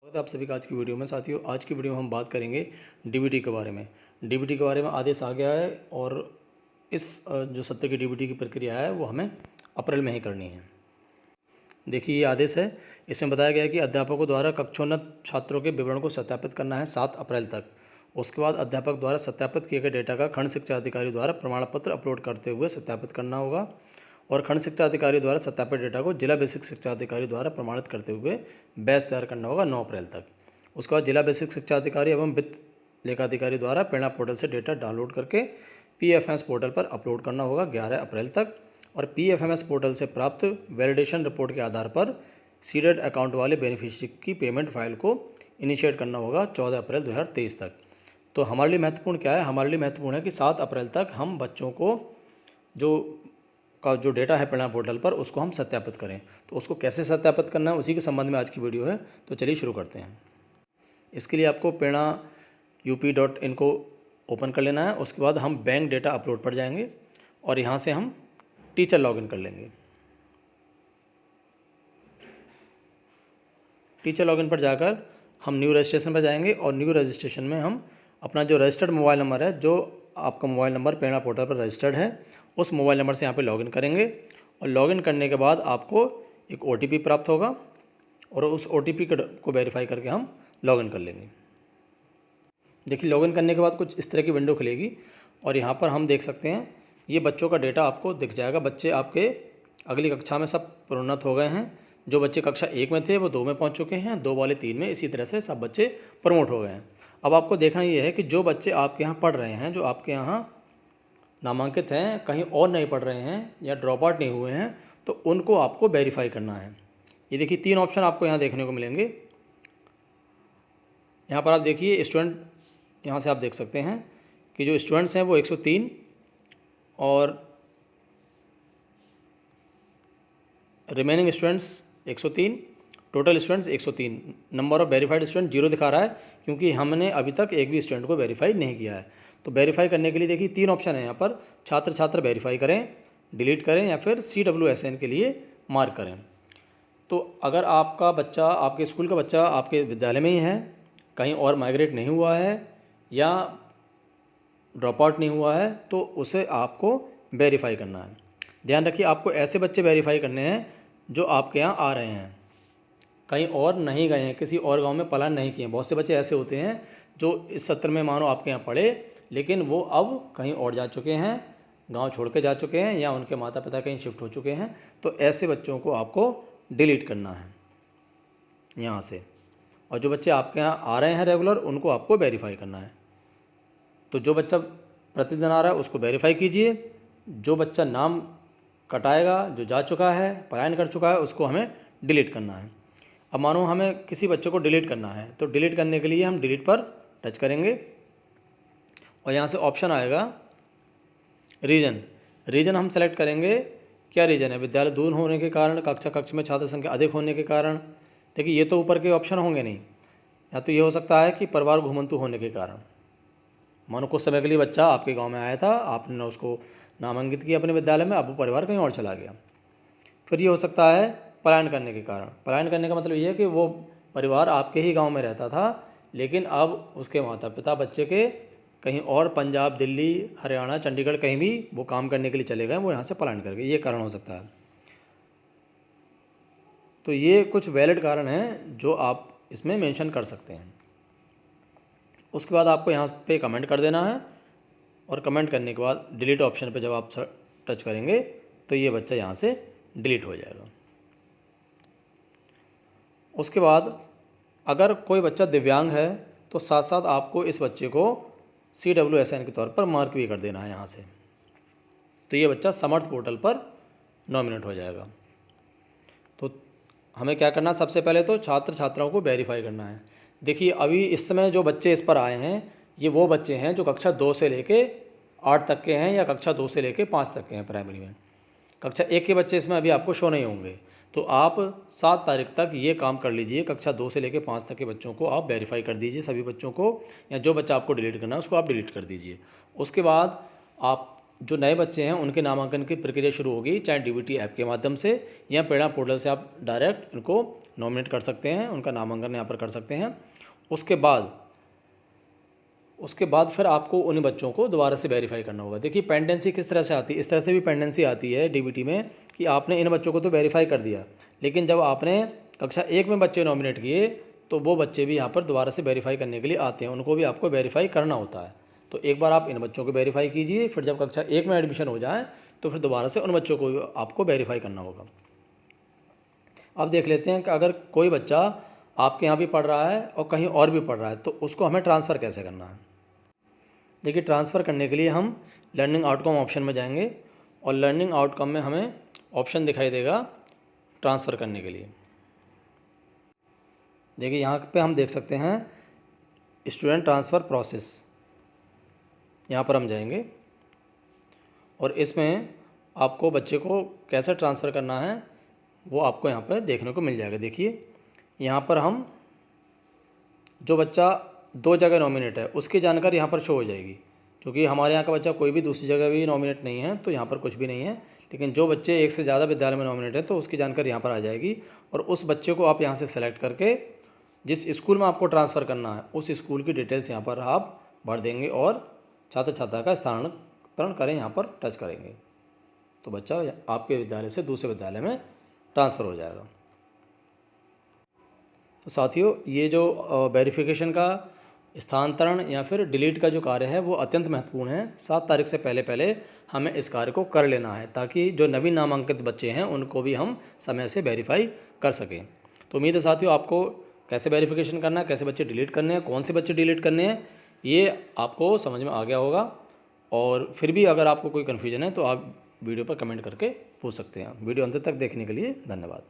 तो आप सभी का आज की वीडियो में। साथियों, आज की वीडियो में हम बात करेंगे डीबीटी के बारे में। डीबीटी के बारे में आदेश आ गया है और इस जो सत्र की डीबीटी की प्रक्रिया है वो हमें अप्रैल में ही करनी है। देखिए, ये आदेश है। इसमें बताया गया है कि अध्यापकों द्वारा कक्षोन्नत छात्रों के विवरण को सत्यापित करना है 7 अप्रैल तक। उसके बाद अध्यापक द्वारा सत्यापित किए गए डेटा का खंड शिक्षा अधिकारी द्वारा प्रमाण पत्र अपलोड करते हुए सत्यापित करना होगा और खंड शिक्षा अधिकारी द्वारा सत्यापित डेटा को जिला बेसिक शिक्षा अधिकारी द्वारा प्रमाणित करते हुए बैच तैयार करना होगा 9 अप्रैल तक। उसके बाद जिला बेसिक शिक्षा अधिकारी एवं वित्त लेखाधिकारी द्वारा प्रेरणा पोर्टल से डेटा डाउनलोड करके पीएफएमएस पोर्टल पर अपलोड करना होगा 11 अप्रैल तक और पीएफएमएस पोर्टल से प्राप्त वैलिडेशन रिपोर्ट के आधार पर सीडेड अकाउंट वाले बेनिफिशियरी की पेमेंट फाइल को इनिशिएट करना होगा 14 अप्रैल 2023 तक। तो हमारे लिए महत्वपूर्ण क्या है? हमारे लिए महत्वपूर्ण है कि 7 अप्रैल तक हम बच्चों को जो डेटा है प्रेरणा पोर्टल पर उसको हम सत्यापित करें। तो उसको कैसे सत्यापित करना है उसी के संबंध में आज की वीडियो है। तो चलिए शुरू करते हैं। इसके लिए आपको प्रेरणा UP.in को ओपन कर लेना है। उसके बाद हम बैंक डेटा अपलोड पर जाएंगे और यहाँ से हम टीचर लॉगिन कर लेंगे। टीचर लॉगिन पर जाकर हम न्यू रजिस्ट्रेशन पर जाएंगे और न्यू रजिस्ट्रेशन में हम अपना जो रजिस्टर्ड मोबाइल नंबर है, जो आपका मोबाइल नंबर प्रेरणा पोर्टल पर रजिस्टर्ड है, उस मोबाइल नंबर से यहाँ पे लॉगिन करेंगे और लॉगिन करने के बाद आपको एक OTP प्राप्त होगा और उस OTP को वेरीफाई करके हम लॉगिन कर लेंगे। देखिए, लॉगिन करने के बाद कुछ इस तरह की विंडो खुलेगी और यहाँ पर हम देख सकते हैं ये बच्चों का डेटा आपको दिख जाएगा। बच्चे आपके अगली कक्षा में सब प्रोन्नत हो गए हैं। जो बच्चे कक्षा 1 में थे वो 2 में पहुँच चुके हैं, 2 वाले 3 में, इसी तरह से सब बच्चे प्रमोट हो गए हैं। अब आपको देखना ये है कि जो बच्चे आपके यहाँ पढ़ रहे हैं, जो आपके यहाँ नामांकित हैं, कहीं और नहीं पढ़ रहे हैं या ड्रॉप आउट नहीं हुए हैं, तो उनको आपको वेरीफाई करना है। ये देखिए 3 ऑप्शन आपको यहाँ देखने को मिलेंगे। यहाँ पर आप देखिए स्टूडेंट, यहाँ से आप देख सकते हैं कि जो स्टूडेंट्स हैं वो 103 और remaining students 103, total students 103। Number of verified student 0 दिखा रहा है क्योंकि हमने अभी तक एक भी स्टूडेंट को वेरीफाई नहीं किया है। तो वेरीफाई करने के लिए देखिए 3 ऑप्शन है यहाँ पर। छात्र वेरीफाई करें, डिलीट करें या फिर CWSN के लिए मार्क करें। तो अगर आपका बच्चा, आपके स्कूल का बच्चा आपके विद्यालय में ही है, कहीं और माइग्रेट नहीं हुआ है या ड्रॉप आउट नहीं हुआ है, तो उसे आपको वेरीफाई करना है। ध्यान रखिए, आपको ऐसे बच्चे वेरीफाई करने हैं जो आपके यहाँ आ रहे हैं, कहीं और नहीं गए हैं, किसी और गांव में पलायन नहीं किए हैं। बहुत से बच्चे ऐसे होते हैं जो इस सत्र में मानो आपके यहाँ पढ़े लेकिन वो अब कहीं और जा चुके हैं, गांव छोड़ के जा चुके हैं या उनके माता पिता कहीं शिफ्ट हो चुके हैं। तो ऐसे बच्चों को आपको डिलीट करना है यहाँ से, और जो बच्चे आपके यहाँ आ रहे हैं रेगुलर उनको आपको वेरीफाई करना है। तो जो बच्चा प्रतिदिन आ रहा है उसको वेरीफाई कीजिए। जो बच्चा नाम कटाएगा, जो जा चुका है, पलायन कर चुका है, उसको हमें डिलीट करना है। अब मानो हमें किसी बच्चे को डिलीट करना है, तो डिलीट करने के लिए हम डिलीट पर टच करेंगे और यहाँ से ऑप्शन आएगा रीजन हम सेलेक्ट करेंगे। क्या रीजन है? विद्यालय दूर होने के कारण, कक्ष में छात्र संख्या अधिक होने के कारण। देखिए, ये तो ऊपर के ऑप्शन होंगे नहीं, या तो ये हो सकता है कि परिवार घुमंतु होने के कारण। मानो कुछ समय के लिए बच्चा आपके गांव में आया था, आपने उसको नामांकित किया अपने विद्यालय में, अब वो परिवार कहीं और चला गया। फिर ये हो सकता है पलायन करने के कारण। पलायन करने का मतलब ये है कि वो परिवार आपके ही गांव में रहता था लेकिन अब उसके माता पिता बच्चे के कहीं और पंजाब, दिल्ली, हरियाणा, चंडीगढ़ कहीं भी वो काम करने के लिए चले गए, वो यहाँ से पलायन कर गए। ये कारण हो सकता है। तो ये कुछ वैलिड कारण हैं जो आप इसमें मेंशन कर सकते हैं। उसके बाद आपको यहाँ पे कमेंट कर देना है और कमेंट करने के बाद डिलीट ऑप्शन पे जब आप टच करेंगे तो ये बच्चा यहाँ से डिलीट हो जाएगा। उसके बाद अगर कोई बच्चा दिव्यांग है तो साथ साथ आपको इस बच्चे को CWSN के तौर पर मार्क भी कर देना है यहाँ से। तो ये बच्चा समर्थ पोर्टल पर नॉमिनेट हो जाएगा। तो हमें क्या करना है? सबसे पहले तो छात्राओं को वेरीफाई करना है। देखिए, अभी इस समय जो बच्चे इस पर आए हैं ये वो बच्चे हैं जो कक्षा 2 से लेके 8 तक के हैं या कक्षा 2 से लेके 5 तक के हैं प्राइमरी में। कक्षा 1 के बच्चे इसमें अभी आपको शो नहीं होंगे। तो आप 7 तारीख तक ये काम कर लीजिए। कक्षा 2 से लेकर 5 तक के बच्चों को आप वेरीफाई कर दीजिए, सभी बच्चों को, या जो बच्चा आपको डिलीट करना है उसको आप डिलीट कर दीजिए। उसके बाद आप जो नए बच्चे हैं उनके नामांकन की प्रक्रिया शुरू होगी, चाहे डीबीटी ऐप के माध्यम से या पेड़ा पोर्टल से आप डायरेक्ट इनको नॉमिनेट कर सकते हैं, उनका नामांकन यहाँ पर कर सकते हैं। उसके बाद फिर आपको उन बच्चों को दोबारा से वेरीफाई करना होगा। देखिए पेंडेंसी किस तरह से आती है, इस तरह से भी पेंडेंसी आती है डीबीटी में कि आपने इन बच्चों को तो वेरीफाई कर दिया, लेकिन जब आपने कक्षा 1 में बच्चे नॉमिनेट किए तो वो बच्चे भी यहाँ पर दोबारा से वेरीफाई करने के लिए आते हैं, उनको भी आपको वेरीफाई करना होता है। तो एक बार आप इन बच्चों को वेरीफाई कीजिए, फिर जब कक्षा 1 में एडमिशन हो जाए तो फिर दोबारा से उन बच्चों को आपको वेरीफाई करना होगा। अब देख लेते हैं कि अगर कोई बच्चा आपके यहाँ भी पढ़ रहा है और कहीं और भी पढ़ रहा है तो उसको हमें ट्रांसफ़र कैसे करना है। देखिए ट्रांसफ़र करने के लिए हम लर्निंग आउटकम ऑप्शन में जाएंगे और लर्निंग आउटकम में हमें ऑप्शन दिखाई देगा ट्रांसफ़र करने के लिए। देखिए यहाँ पे हम देख सकते हैं स्टूडेंट ट्रांसफ़र प्रोसेस, यहाँ पर हम जाएंगे और इसमें आपको बच्चे को कैसे ट्रांसफ़र करना है वो आपको यहाँ पर देखने को मिल जाएगा। देखिए यहाँ पर हम जो बच्चा 2 जगह नॉमिनेट है उसकी जानकारी यहाँ पर शो हो जाएगी, क्योंकि हमारे यहाँ का बच्चा कोई भी दूसरी जगह भी नॉमिनेट नहीं है तो यहाँ पर कुछ भी नहीं है। लेकिन जो बच्चे 1 से ज़्यादा विद्यालय में नॉमिनेट है तो उसकी जानकारी यहाँ पर आ जाएगी और उस बच्चे को आप यहाँ से सेलेक्ट करके जिस स्कूल में आपको ट्रांसफ़र करना है उस स्कूल की डिटेल्स यहाँ पर आप भर देंगे और छात्र छात्रा का स्थानांतरण करें यहाँ पर टच करेंगे तो बच्चा आपके विद्यालय से दूसरे विद्यालय में ट्रांसफ़र हो जाएगा। तो साथियों ये जो वेरिफिकेशन का स्थानांतरण या फिर डिलीट का जो कार्य है वो अत्यंत महत्वपूर्ण है। 7 तारीख से पहले हमें इस कार्य को कर लेना है ताकि जो नवीन नामांकित बच्चे हैं उनको भी हम समय से वेरीफाई कर सकें। तो उम्मीद है साथियों आपको कैसे वेरिफिकेशन करना है, कैसे बच्चे डिलीट करने हैं, कौन से बच्चे डिलीट करने हैं ये आपको समझ में आ गया होगा। और फिर भी अगर आपको कोई कन्फ्यूजन है तो आप वीडियो पर कमेंट करके पूछ सकते हैं। वीडियो अंत तक देखने के लिए धन्यवाद।